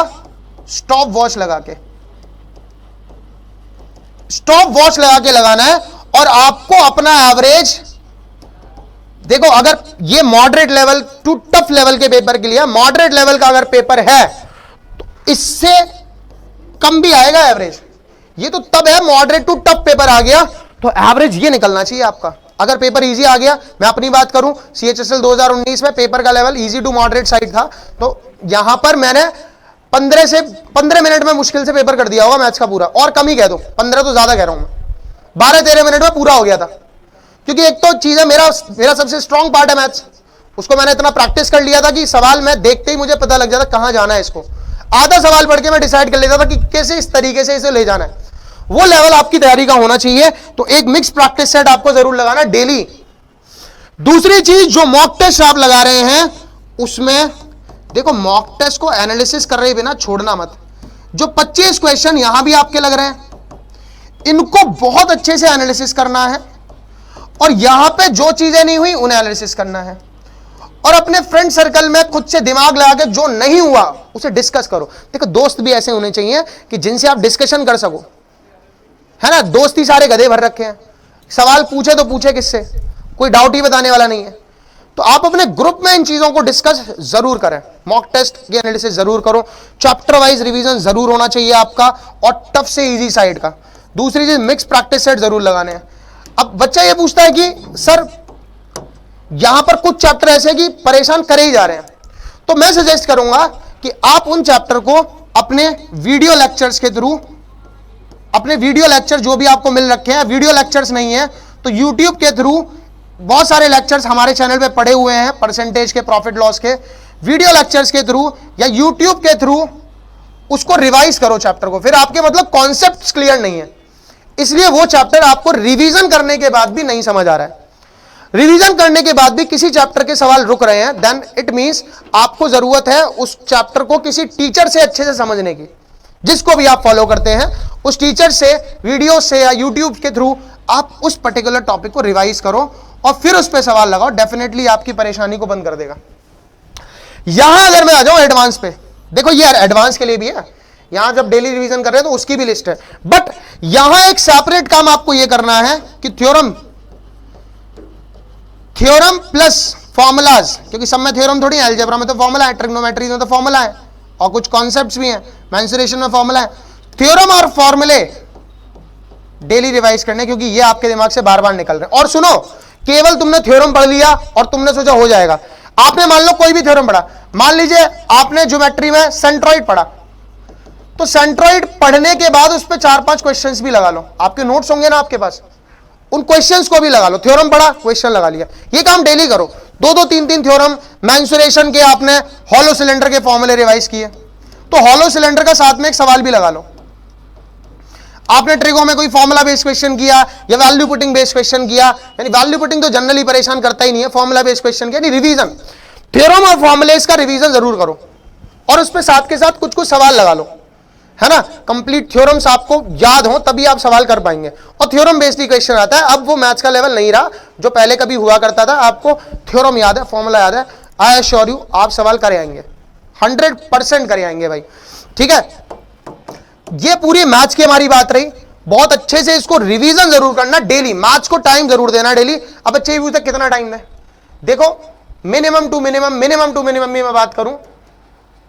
स्टॉप वॉच लगा के लगाना है। और आपको अपना एवरेज देखो, अगर ये moderate level to tough level के पेपर के लिए, मॉडरेट लेवल का अगर पेपर है तो इससे कम भी आएगा एवरेज। ये तो तब है मॉडरेट टू टफ पेपर आ गया तो एवरेज ये निकलना चाहिए आपका। अगर पेपर इजी आ गया, मैं अपनी बात करूं, CHSL 2019 में पेपर का level easy to moderate side था, तो यहां पर मैंने 15 मिनट में मुश्किल से पेपर कर दिया होगा मैथ्स का पूरा, और कम ही कह दो, 15 तो ज्यादा कह रहा हूं मैं, 12-13 मिनट में पूरा हो गया था। क्योंकि एक तो चीज है, मेरा सबसे स्ट्रॉन्ग पार्ट है मैथ्स, उसको मैंने इतना प्रैक्टिस कर लिया था कि सवाल में देखते ही मुझे पता लग जाता कहां जाना है इसको। आधा सवाल पढ़ के मैं डिसाइड कर लेता था कि कैसे इस तरीके से इसे ले जाना है। वो लेवल आपकी तैयारी का होना चाहिए। तो एक मिक्स प्रैक्टिस सेट आपको जरूर लगाना डेली। दूसरी चीज, जो मॉक टेस्ट आप लगा रहे हैं उसमें देखो, मॉक टेस्ट को एनालिसिस कर रहे बिना छोड़ना मत। जो 25 क्वेश्चन यहां भी आपके लग रहे हैं, इनको बहुत अच्छे से एनालिसिस करना है और यहां पे जो चीजें नहीं हुई उन्हें एनालिसिस करना है। और अपने फ्रेंड सर्कल में खुद से दिमाग लगा के जो नहीं हुआ उसे डिस्कस करो। देखो, दोस्त भी ऐसे होने चाहिए कि जिनसे आप डिस्कशन कर सको, है ना। दोस्ती सारे गधे भर रखे हैं, सवाल पूछे तो पूछे किससे, कोई डाउट ही बताने वाला नहीं है। तो आप अपने ग्रुप में इन चीजों को डिस्कस जरूर करें, मॉक टेस्ट की एनालिसिस जरूर करो, चैप्टर वाइज रिवीजन जरूर होना चाहिए आपका, और टफ से इजी साइड का। दूसरी चीज, मिक्स प्रैक्टिस सेट जरूर लगाने हैं। अब बच्चा ये पूछता है कि सर यहां पर कुछ चैप्टर ऐसे कि परेशान करे ही जा रहे हैं, तो मैं सजेस्ट करूंगा कि आप उन चैप्टर को अपने वीडियो लेक्चर्स के थ्रू, अपने वीडियो लेक्चर जो भी आपको मिल रखे हैं, वीडियो लेक्चर्स नहीं है तो यूट्यूब के थ्रू बहुत सारे लेक्चर्स हमारे चैनल पे पड़े हुए हैं, परसेंटेज के, प्रॉफिट लॉस के, वीडियो लेक्चर्स के थ्रू या यूट्यूब के थ्रू उसको रिवाइज करो चैप्टर को। फिर आपके मतलब कॉन्सेप्ट्स क्लियर नहीं है, इसलिए वो चैप्टर आपको रिवीजन करने के बाद भी नहीं समझ आ रहा है, रिवीजन करने के बाद भी किसी चैप्टर के सवाल रुक रहे हैं, देन इट मींस आपको जरूरत है उस चैप्टर को किसी टीचर से अच्छे से समझने की, जिसको भी आप फॉलो करते हैं उस टीचर से, वीडियो से या यूट्यूब के थ्रू आप उस पर्टिकुलर टॉपिक को रिवाइज करो और फिर उस पर सवाल लगाओ। डेफिनेटली आपकी परेशानी को बंद कर देगा। यहां अगर मैं आ जाऊं एडवांस पे, देखो ये एडवांस के लिए भी है, यहां जब डेली रिवीजन कर रहे हैं तो उसकी भी लिस्ट है, बट यहां एक सेपरेट काम आपको यह करना है कि थ्योरम प्लस फॉर्मूलाज, क्योंकि सब में थ्योरम थोड़ी है, अलजेब्रा में तो फॉर्मूला है, ट्रिग्नोमेट्री में तो फॉर्मूला है, और कुछ कॉन्सेप्ट्स भी हैं, मेंसुरेशन में फॉर्मूला है, थ्योरम और फॉर्मूले डेली रिवाइज करने, क्योंकि ये आपके दिमाग से बार बार निकल रहे हैं। और सुनो, केवल तुमने थ्योरम पढ़ लिया और तुमने सोचा हो जाएगा। आपने मान लो कोई भी थ्योरम पढ़ा, मान लीजिए आपने ज्योमेट्री में सेंट्रॉइड पढ़ा, तो सेंट्रॉइड पढ़ने के बाद उस पर 4-5 क्वेश्चंस भी लगा लो, आपके नोट्स होंगे ना आपके पास, उन क्वेश्चंस को भी लगा लो। थ्योरम पढ़ा, क्वेश्चन लगा लिया, ये काम डेली करो। 2-2, 3-3 थ्योरम, मेंसुरेशन के आपने हॉलो सिलेंडर के फॉर्मूले रिवाइज किए, तो हॉलो सिलेंडर का साथ में एक सवाल भी लगा लो। आपने ट्रिगो में कोई फॉर्मूला बेस्ड क्वेश्चन किया या वैल्यू पुटिंग बेस्ड क्वेश्चन किया, यानी वैल्यू पुटिंग तो जनरली परेशान करता ही नहीं है, फॉर्मूला बेस्ड क्वेश्चन किया, रिवीजन, थ्योरम और फॉर्मूलेस का रिवीजन जरूर करो, और उस पे साथ के साथ कुछ कुछ सवाल लगा लो, है ना। कंप्लीट थ्योरम्स आपको याद हो तभी आप सवाल कर पाएंगे, और थ्योरम बेस्ड ही क्वेश्चन आता है। अब वो मैथ्स का लेवल नहीं रहा जो पहले कभी हुआ करता था, आपको थ्योरम याद है, फॉर्मूला याद है, आई एश्योर यू आप सवाल कर आएंगे, 100% कर आएंगे भाई, ठीक है। ये पूरी मैथ्स की हमारी बात रही, बहुत अच्छे से इसको रिवीजन जरूर करना डेली, मैथ्स को टाइम जरूर देना डेली। अब अच्छे व्यू तक कितना टाइम दें, देखो मिनिमम टू मिनिमम भी मैं बात करूं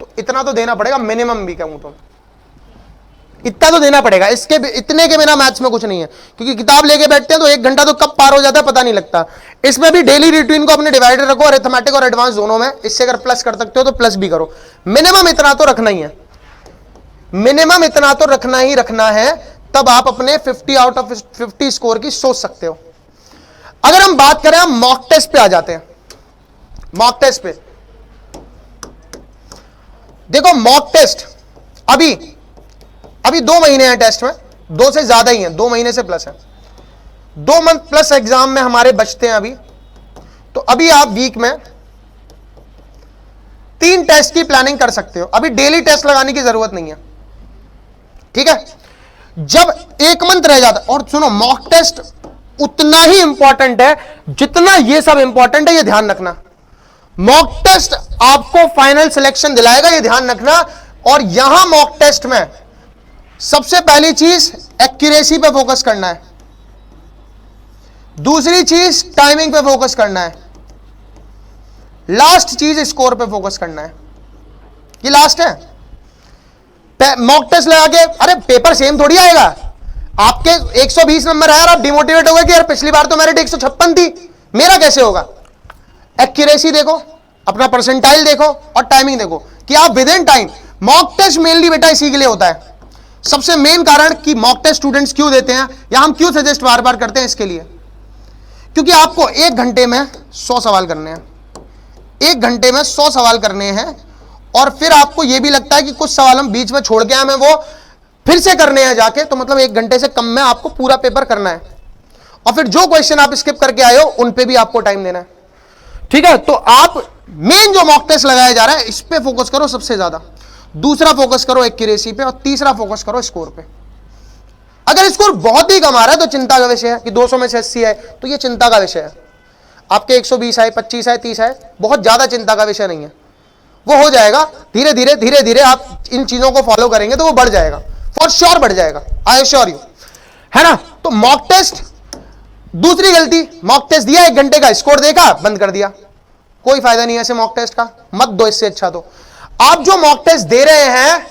तो इतना तो देना पड़ेगा, मिनिमम भी कहूं तो इतना तो देना पड़ेगा, इसके इतने के बिना मैथ्स में कुछ नहीं है, क्योंकि किताब लेके बैठते हैं तो 1 घंटा तो कब पार हो जाता है पता नहीं लगता। इसमें भी डेली रूटीन को अपने डिवाइडेड रखो, अरिथमेटिक और एडवांस दोनों में, इससे अगर प्लस कर सकते हो तो प्लस भी करो, मिनिमम इतना तो रखना ही है, मिनिमम इतना तो रखना ही रखना है, तब आप अपने 50 आउट ऑफ 50 स्कोर की सोच सकते हो। अगर हम बात करें, हम मॉक टेस्ट पे आ जाते हैं। मॉक टेस्ट पे देखो, मॉक टेस्ट अभी 2 महीने हैं टेस्ट में, 2 से ज्यादा ही हैं, 2 महीने से प्लस है, 2 मंथ प्लस एग्जाम में हमारे बचते हैं अभी। तो अभी आप वीक में 3 टेस्ट की प्लानिंग कर सकते हो, अभी डेली टेस्ट लगाने की जरूरत नहीं है, ठीक है। जब 1 मंथ रह जाता, और सुनो मॉक टेस्ट उतना ही इंपॉर्टेंट है जितना ये सब इंपॉर्टेंट है, ये ध्यान रखना। मॉक टेस्ट आपको फाइनल सिलेक्शन दिलाएगा, ये ध्यान रखना। और यहां मॉक टेस्ट में सबसे पहली चीज एक्यूरेसी पे फोकस करना है, दूसरी चीज टाइमिंग पे फोकस करना है, लास्ट चीज स्कोर पे फोकस करना है। ये लास्ट है। मॉक टेस्ट लगा के, अरे पेपर सेम थोड़ी आएगा, आपके 120 नंबर है और आप डिमोटिवेट हो गए कि यार पिछली बार तो मेरिट 156 थी, मेरा कैसे होगा। एक्यूरेसी देखो, अपना परसेंटाइल देखो और टाइमिंग देखो कि आप within time. Mock test mainly बेटा इसी के लिए होता है, सबसे मेन कारण कि मॉक टेस्ट स्टूडेंट्स क्यों देते हैं या हम क्यों सजेस्ट बार बार करते हैं इसके लिए, क्योंकि आपको 1 घंटे में 100 सवाल करने हैं, 1 घंटे में 100 सवाल करने हैं, और फिर आपको यह भी लगता है कि कुछ सवाल हम बीच में छोड़ के हमें वो फिर से करने हैं जाके, तो मतलब 1 घंटे से कम में आपको पूरा पेपर करना है, और फिर जो क्वेश्चन आप स्किप करके आए हो उन पे भी आपको टाइम देना है, ठीक है। तो आप मेन जो मॉक टेस्ट लगाया जा रहा है इस पे फोकस करो सबसे ज्यादा, दूसरा फोकस करो एक्यूरेसी पे, और तीसरा फोकस करो स्कोर पे। अगर स्कोर बहुत ही कम आ रहा है तो चिंता का विषय है कि 200 में से 80 है, तो ये चिंता का विषय है। आपके 120 है, 25 है, 30 है, बहुत ज्यादा चिंता का विषय नहीं है, वो हो जाएगा। धीरे धीरे आप इन चीजों को फॉलो करेंगे तो वो बढ़ जाएगा, फॉर श्योर बढ़ जाएगा, आई एश्योर यू, है ना। तो मॉक टेस्ट, दूसरी गलती, मॉक टेस्ट दिया 1 घंटे का, स्कोर देखा बंद कर दिया, कोई फायदा नहीं है ऐसे मॉक टेस्ट का, मत दो। इससे अच्छा तो आप जो मॉक टेस्ट दे रहे हैं,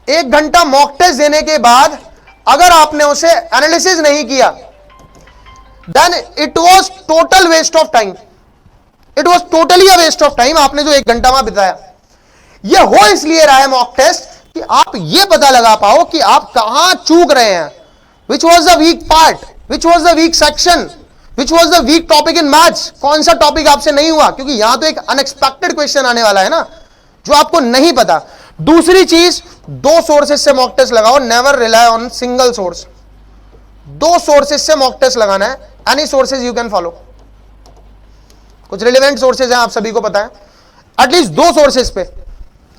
1 घंटा मॉक टेस्ट देने के बाद अगर आपने उसे एनालिसिस नहीं किया, then it was total waste of time, it was totally a waste of time. आपने जो 1 घंटा वहां बिताया, यह हो इसलिए रहा है मॉक टेस्ट कि आप यह पता लगा पाओ कि आप कहां चूक रहे हैं, which was the weak part, which was the weak section, which was the weak topic in maths, कौन सा टॉपिक आपसे नहीं हुआ, क्योंकि यहां तो एक अनएक्सपेक्टेड क्वेश्चन आने वाला है ना जो आपको नहीं पता। दूसरी चीज, 2 सोर्सेज से मॉक टेस्ट लगाओ, never rely on single source, 2 sources से मॉक टेस्ट लगाना है, any sources you can follow. कुछ रिलेवेंट सोर्सेज हैं, आप सभी को पता है, एटलीस्ट 2 सोर्सेज पे,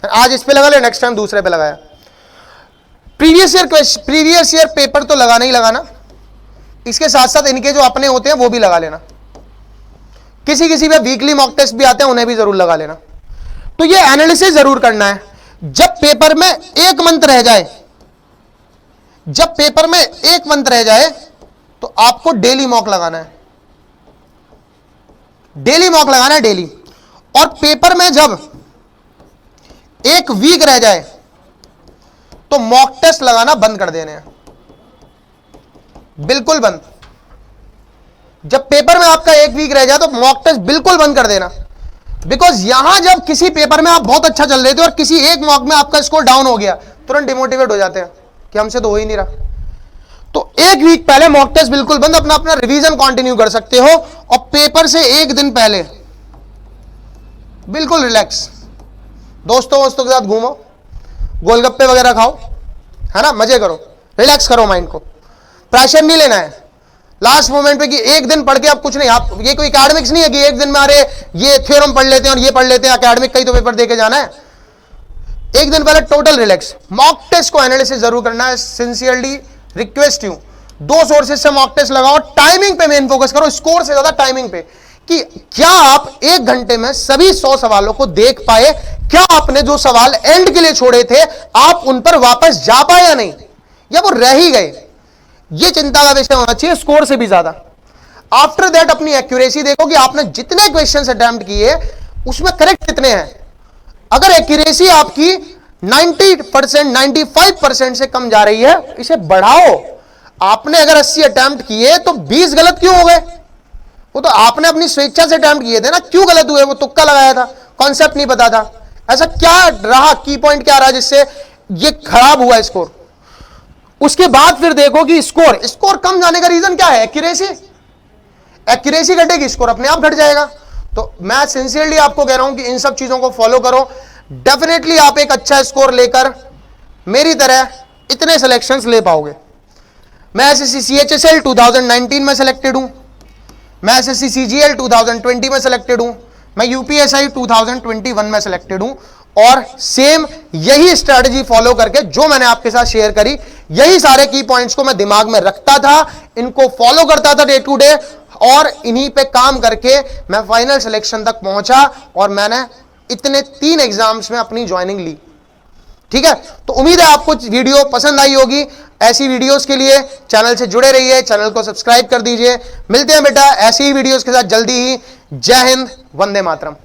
आज इस पे लगा ले, नेक्स्ट टाइम दूसरे पे लगाया। प्रीवियस ईयर पेपर तो लगाना ही लगाना, इसके साथ साथ इनके जो अपने होते हैं वो भी लगा लेना, किसी किसी पे वीकली मॉक टेस्ट भी आते हैं, उन्हें भी जरूर लगा लेना। तो ये एनालिसिस जरूर करना है। जब पेपर में 1 मंथ रह जाए, जब पेपर में 1 मंथ रह जाए तो आपको डेली मॉक लगाना है, डेली मॉक लगाना है, डेली। और पेपर में जब एक वीक रह जाए तो मॉक टेस्ट लगाना बंद कर देने हैं, बिल्कुल बंद। जब पेपर में आपका एक वीक रह जाए तो मॉक टेस्ट बिल्कुल बंद कर देना। बिकॉज यहां जब किसी पेपर में आप बहुत अच्छा चल रहे थे और किसी एक मॉक में आपका स्कोर डाउन हो गया, तुरंत डिमोटिवेट हो जाते हैं कि हमसे तो हो ही नहीं रहा। तो एक वीक पहले मॉक टेस्ट बिल्कुल बंद, अपना अपना रिवीजन कंटिन्यू कर सकते हो और पेपर से एक दिन पहले बिल्कुल रिलैक्स, दोस्तों के साथ घूमो, गोलगप्पे वगैरह खाओ, है ना, मजे करो, रिलैक्स करो माइंड को, प्रेशर नहीं लेना है लास्ट मोमेंट पे कि एक दिन पढ़ के आप कुछ नहीं। आप ये कोई एकेडमिक्स नहीं है कि एक दिन में अरे ये थ्योरम पढ़ लेते हैं और ये पढ़ लेते हैं, एकेडमिक का ही तो पेपर दे के जाना है। एक दिन पहले टोटल रिलैक्स, मॉक टेस्ट को एनालिसिस जरूर करना है, सिंसियरली रिक्वेस्ट यू। 2 सोर्सेज से मॉक टेस्ट लगाओ, टाइमिंग पे मेन फोकस करो, स्कोर से ज्यादा टाइमिंग पे, कि क्या आप 1 घंटे में सभी 100 सवालों को देख पाए, क्या आपने जो सवाल एंड के लिए छोड़े थे आप उन पर वापस जा पाए या नहीं, या वो रह ही गए। ये चिंता का विषय होना चाहिए स्कोर से भी ज्यादा। आफ्टर दैट अपनी एक्यूरेसी देखो कि आपने जितने क्वेश्चंस अटेम्प्ट किए उसमें करेक्ट कितने हैं। अगर एक्यूरेसी आपकी 90%, 95% से कम जा रही है, इसे बढ़ाओ। आपने अगर 80 अटेम्प्ट किए तो 20 गलत क्यों हो गए? वो तो आपने अपनी स्वेच्छा से अटेम्प्ट किए थे ना, क्यों गलत हुए? वो तुक्का लगाया था, कॉन्सेप्ट नहीं पता था। ऐसा क्या रहा, की पॉइंट क्या रहा जिससे ये खराब हुआ स्कोर? उसके बाद फिर देखो कि स्कोर कम जाने का रीजन क्या है? एक्यूरेसी घटेगी, स्कोर अपने आप घट जाएगा। तो मैं सिंसियरली आपको कह रहा हूं कि इन सब चीजों को फॉलो करो, डेफिनेटली आप एक अच्छा स्कोर लेकर मेरी तरह इतने सिलेक्शंस ले पाओगे। मैं एसएससी सीएचएसएल 2019 में सिलेक्टेड हूं, मैं एसएससी सीजीएल 2020 में सिलेक्टेड हूं, मैं यूपीएसआई 2021 में सिलेक्टेड हूं, और सेम यही स्ट्रेटजी फॉलो करके जो मैंने आपके साथ शेयर करी, यही सारे की पॉइंट्स को मैं दिमाग में रखता था, इनको फॉलो करता था डे टू डे, और इन्हीं पे काम करके मैं फाइनल सिलेक्शन तक पहुंचा और मैंने इतने 3 एग्जाम्स में अपनी ज्वाइनिंग ली। ठीक है, तो उम्मीद है आपको वीडियो पसंद आई होगी। ऐसी वीडियोस के लिए चैनल से जुड़े रहिए, चैनल को सब्सक्राइब कर दीजिए। मिलते हैं बेटा ऐसी ही वीडियोस के साथ जल्दी ही। जय हिंद, वंदे मातरम।